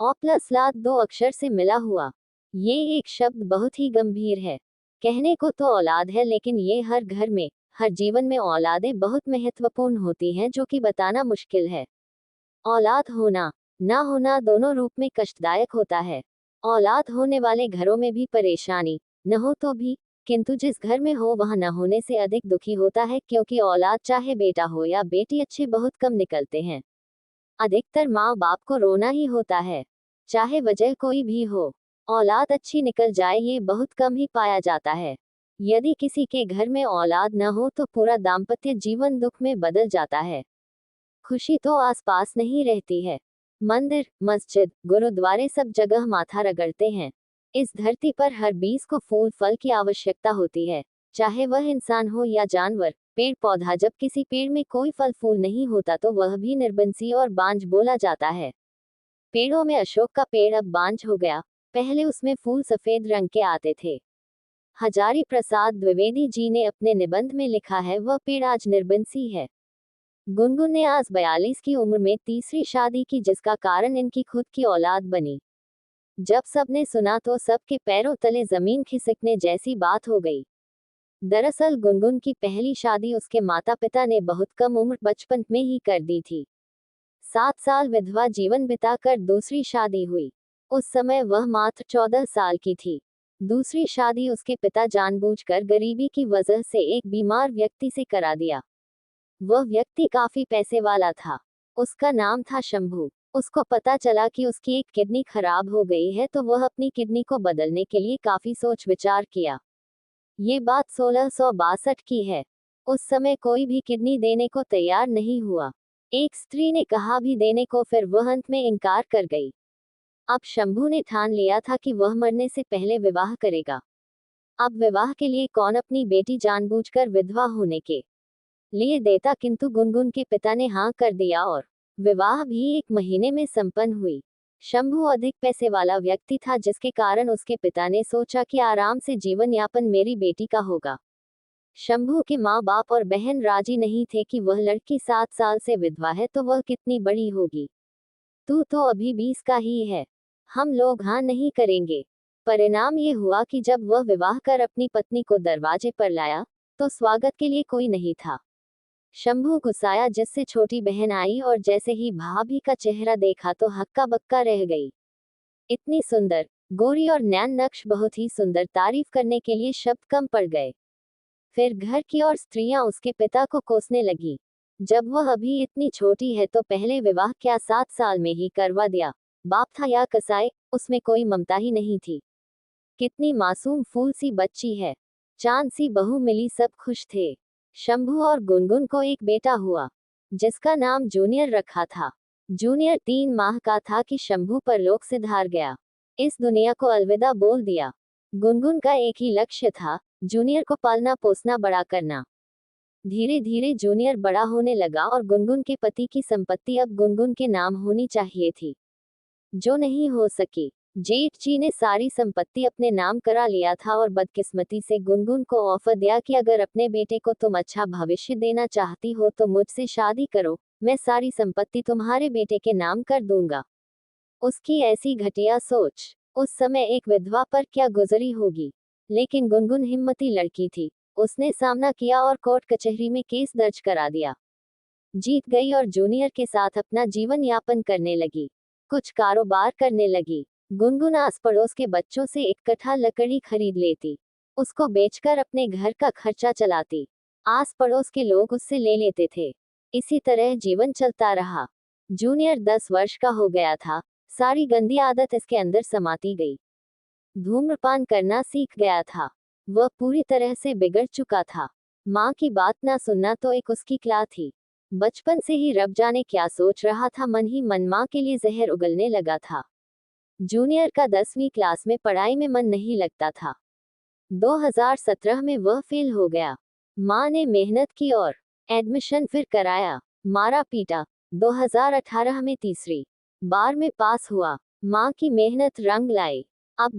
औ प्लस लात दो अक्षर से मिला हुआ। ये एक शब्द बहुत ही गंभीर है। कहने को तो औलाद है, लेकिन ये हर घर में, हर जीवन में औलादें बहुत महत्वपूर्ण होती हैं, जो कि बताना मुश्किल है। औलाद होना, ना होना दोनों रूप में कष्टदायक होता है। औलाद होने वाले घरों में भी परेशानी, न हो तो भी, किंतु जिस घर में हो वहां न होने से अधिक दुखी होता है, क्योंकि औलाद चाहे बेटा हो या बेटी अच्छे बहुत कम निकलते हैं। अधिकतर माँ बाप को रोना ही होता है, चाहे वजह कोई भी हो। औलाद अच्छी निकल जाए ये बहुत कम ही पाया जाता है। यदि किसी के घर में औलाद न हो तो पूरा दाम्पत्य जीवन दुख में बदल जाता है। खुशी तो आसपास नहीं रहती है। मंदिर, मस्जिद, गुरुद्वारे सब जगह माथा रगड़ते हैं। इस धरती पर हर बीज को फूल फल की आवश्यकता होती है, चाहे वह इंसान हो या जानवर, पेड़ पौधा। जब किसी पेड़ में कोई फल फूल नहीं होता तो वह भी निर्बंसी और बांझ बोला जाता है। पेड़ों में अशोक का पेड़ अब बांझ हो गया, पहले उसमें फूल सफेद रंग के आते थे। हजारी प्रसाद द्विवेदी जी ने अपने निबंध में लिखा है, वह पेड़ आज निर्बंसी है। गुनगुन ने आज 42 की उम्र में तीसरी शादी की, जिसका कारण इनकी खुद की औलाद बनी। जब सबने सुना तो सबके पैरों तले जमीन खिसकने जैसी बात हो गई। दरअसल गुनगुन की पहली शादी उसके माता पिता ने बहुत कम उम्र, बचपन में ही कर दी थी। 7 साल विधवा जीवन बिताकर दूसरी शादी हुई। उस समय वह मात्र 14 साल की थी। दूसरी शादी उसके पिता जानबूझकर गरीबी की वजह से एक बीमार व्यक्ति से करा दिया। वह व्यक्ति काफी पैसे वाला था। उसका नाम था शंभू। उसको पता चला कि उसकी एक किडनी खराब हो गई है, तो वह अपनी किडनी को बदलने के लिए काफी सोच विचार किया। ये बात 1662 की है। उस समय कोई भी किडनी देने को तैयार नहीं हुआ। एक स्त्री ने कहा भी देने को, फिर वह अंत में इनकार कर गई। अब शंभू ने ठान लिया था कि वह मरने से पहले विवाह करेगा। अब विवाह के लिए कौन अपनी बेटी जानबूझकर विधवा होने के लिए देता, किंतु गुनगुन के पिता ने हाँ कर दिया और विवाह भी 1 महीने में संपन्न हुई। शंभू अधिक पैसे वाला व्यक्ति था, जिसके कारण उसके पिता ने सोचा कि आराम से जीवन यापन मेरी बेटी का होगा। शंभू के माँ बाप और बहन राजी नहीं थे कि वह लड़की 7 साल से विधवा है तो वह कितनी बड़ी होगी। तू तो अभी 20 का ही है, हम लोग हाँ नहीं करेंगे। परिणाम ये हुआ कि जब वह विवाह कर अपनी पत्नी को दरवाजे पर लाया, तो स्वागत के लिए कोई नहीं था। शंभू गुस्साया, जिससे छोटी बहन आई और जैसे ही भाभी का चेहरा देखा तो हक्का बक्का रह गई। इतनी सुंदर, गोरी और नैन नक्श, बहुत ही सुंदर, तारीफ करने के लिए शब्द कम पड़ गए। फिर घर की और स्त्रियां उसके पिता को कोसने लगी। जब वह अभी इतनी छोटी है तो पहले विवाह क्या 7 साल में ही करवा दिया। बाप था या कसाई, उसमें कोई ममता ही नहीं थी। कितनी मासूम फूल सी बच्ची है, चांद सी बहू मिली, सब खुश थे। शंभू और गुनगुन को एक बेटा हुआ, जिसका नाम जूनियर रखा था। जूनियर 3 माह का था कि शंभू परलोक से धार गया, इस दुनिया को अलविदा बोल दिया। गुनगुन का एक ही लक्ष्य था, जूनियर को पालना पोसना बड़ा करना। धीरे धीरे जूनियर बड़ा होने लगा और गुनगुन के पति की संपत्ति अब गुनगुन के नाम होनी चाहिए थी, जो नहीं हो सकी। जेठ जी ने सारी संपत्ति अपने नाम करा लिया था और बदकिस्मती से गुनगुन को ऑफर दिया कि अगर अपने बेटे को तुम अच्छा भविष्य देना चाहती हो तो मुझसे शादी करो, मैं सारी संपत्ति तुम्हारे बेटे के नाम कर दूंगा। उसकी ऐसी घटिया सोच उस समय एक विधवा पर क्या गुजरी होगी, लेकिन गुनगुन हिम्मती लड़की थी। उसने सामना किया और कोर्ट कचहरी में केस दर्ज करा दिया। जीत गई और जूनियर के साथ अपना जीवन यापन करने लगी, कुछ कारोबार करने लगी। गुनगुन आस पड़ोस के बच्चों से इकट्ठा लकड़ी खरीद लेती, उसको बेचकर अपने घर का खर्चा चलाती। आस पड़ोस के लोग उससे ले लेते थे। इसी तरह जीवन चलता रहा। जूनियर 10 वर्ष का हो गया था। सारी गंदी आदत इसके अंदर समाती गई। धूम्रपान करना सीख गया था। वह पूरी तरह से बिगड़ चुका था। माँ की बात ना सुनना तो एक उसकी कला थी। बचपन से ही रब जाने क्या सोच रहा था, मन ही मन माँ के लिए जहर उगलने लगा था। जूनियर का 10वीं क्लास में पढ़ाई में मन नहीं लगता था। 2017 में वह फेल हो गया। माँ ने मेहनत की और एडमिशन फिर कराया, मारा पीटा। 2018 में तीसरी बार में पास हुआ। माँ की मेहनत रंग लाई। अब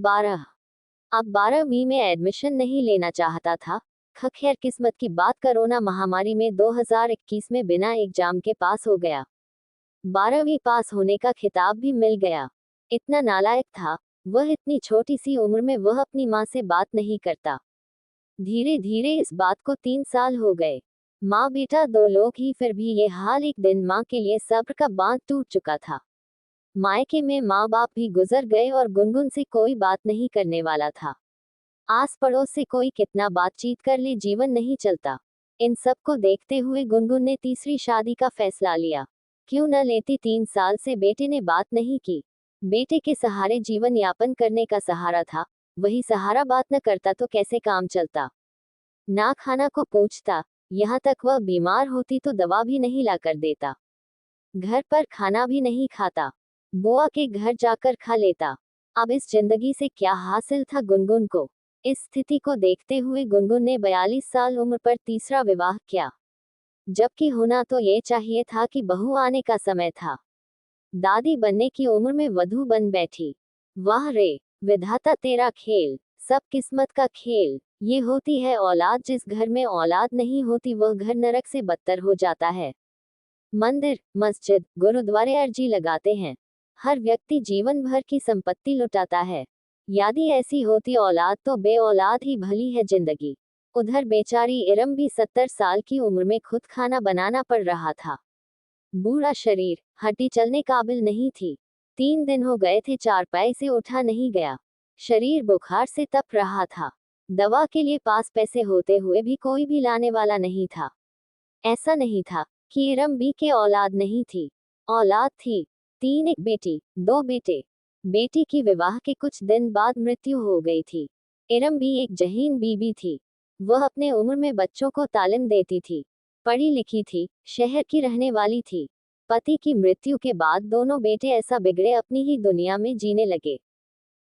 12वीं में एडमिशन नहीं लेना चाहता था। खैर किस्मत की बात, कोरोना महामारी में 2021 में बिना एग्जाम के पास हो गया। 12वीं पास होने का खिताब भी मिल गया। इतना नालायक था वह, इतनी छोटी सी उम्र में वह अपनी माँ से बात नहीं करता। धीरे धीरे इस बात को 3 साल हो गए। माँ बेटा दो लोग ही, फिर भी ये हाल। एक दिन माँ के लिए सब्र का बांध टूट चुका था। मायके में माँ बाप भी गुजर गए और गुनगुन से कोई बात नहीं करने वाला था। आस पड़ोस से कोई कितना बातचीत कर ले, जीवन नहीं चलता। इन सब को देखते हुए गुनगुन ने तीसरी शादी का फैसला लिया। क्यों न लेती, 3 साल से बेटे ने बात नहीं की। बेटे के सहारे जीवन यापन करने का सहारा था, वही सहारा बात न करता तो कैसे काम चलता। ना खाना को पूछता, यहाँ तक वह बीमार होती तो दवा भी नहीं ला कर देता। घर पर खाना भी नहीं खाता, बुआ के घर जाकर खा लेता। अब इस जिंदगी से क्या हासिल था गुनगुन को। इस स्थिति को देखते हुए गुनगुन ने 42 साल उम्र पर तीसरा विवाह किया, जबकि होना तो ये चाहिए था कि बहू आने का समय था। दादी बनने की उम्र में वधू बन बैठी। वाह रे विधाता तेरा खेल, सब किस्मत का खेल। ये होती है औलाद। जिस घर में औलाद नहीं होती वह घर नरक से बदतर हो जाता है। मंदिर, मस्जिद, गुरुद्वारे अर्जी लगाते हैं। हर व्यक्ति जीवन भर की संपत्ति लुटाता है। यदि ऐसी होती औलाद तो बे औलाद ही भली है जिंदगी। उधर बेचारी इरम भी 70 साल की उम्र में खुद खाना बनाना पड़ रहा था। बूढ़ा शरीर, हड्डी चलने काबिल नहीं थी। 3 दिन हो गए थे चारपाई से उठा नहीं गया। शरीर बुखार से तप रहा था। दवा के लिए पास पैसे होते हुए भी कोई भी लाने वाला नहीं था। ऐसा नहीं था कि इरम बी के औलाद नहीं थी, औलाद थी। 3, एक बेटी, 2 बेटे। बेटी की विवाह के कुछ दिन बाद मृत्यु हो गई थी। इरम बी एक जहीन बीबी थी। वह अपने उम्र में बच्चों को तालीम देती थी, पढ़ी लिखी थी, शहर की रहने वाली थी। पति की मृत्यु के बाद दोनों बेटे ऐसा बिगड़े अपनी ही दुनिया में जीने लगे।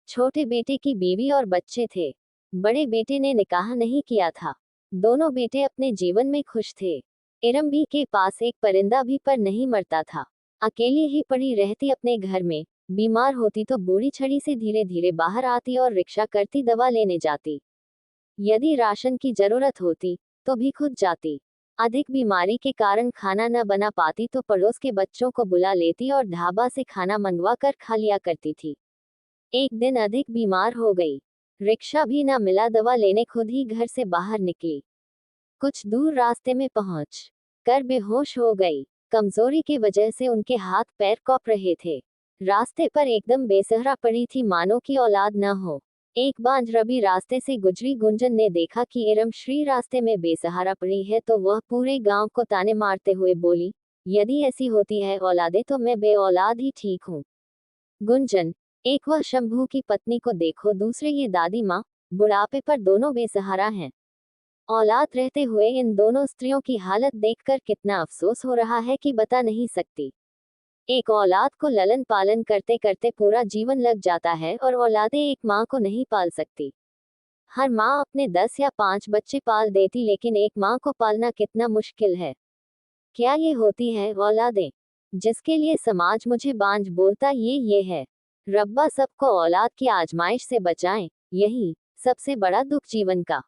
छोटे बेटे की बीवी और बच्चे थे। बड़े बेटे ने निकाह नहीं किया था। दोनों बेटे अपने जीवन में खुश थे। इरम बी के पास एक परिंदा भी पर नहीं मरता था। अकेली ही पड़ी रहती अपने घर में। बीमार होती तो बूढ़ी छड़ी से धीरे धीरे बाहर आती और रिक्शा करती दवा लेने जाती। यदि राशन की जरूरत होती तो भी खुद जाती। अधिक बीमारी के कारण खाना न बना पाती तो पड़ोस के बच्चों को बुला लेती और ढाबा से खाना मंगवा कर खा लिया करती थी। एक दिन अधिक बीमार हो गई, रिक्शा भी ना मिला, दवा लेने खुद ही घर से बाहर निकली। कुछ दूर रास्ते में पहुंच कर बेहोश हो गई। कमजोरी की वजह से उनके हाथ पैर कॉप रहे थे। रास्ते पर एकदम बेसहारा पड़ी थी, मानो की औलाद न हो। एक बांझ रबी रास्ते से गुजरी गुंजन ने देखा कि इरम श्री रास्ते में बेसहारा पड़ी है तो वह पूरे गांव को ताने मारते हुए बोली, यदि ऐसी होती है औलादे तो मैं बे औलाद ही ठीक हूँ। गुंजन, एक वह शंभू की पत्नी को देखो, दूसरे ये दादी माँ, बुढ़ापे पर दोनों बेसहारा हैं। औलाद रहते हुए इन दोनों स्त्रियों की हालत देखकर कितना अफसोस हो रहा है कि बता नहीं सकती। एक औलाद को ललन पालन करते करते पूरा जीवन लग जाता है और औलादें एक माँ को नहीं पाल सकती। हर माँ अपने 10 या 5 बच्चे पाल देती, लेकिन एक माँ को पालना कितना मुश्किल है। क्या ये होती है औलादें, जिसके लिए समाज मुझे बांझ बोलता, ये है। रब्बा सबको औलाद की आजमाइश से बचाएं, यही सबसे बड़ा दुख जीवन का।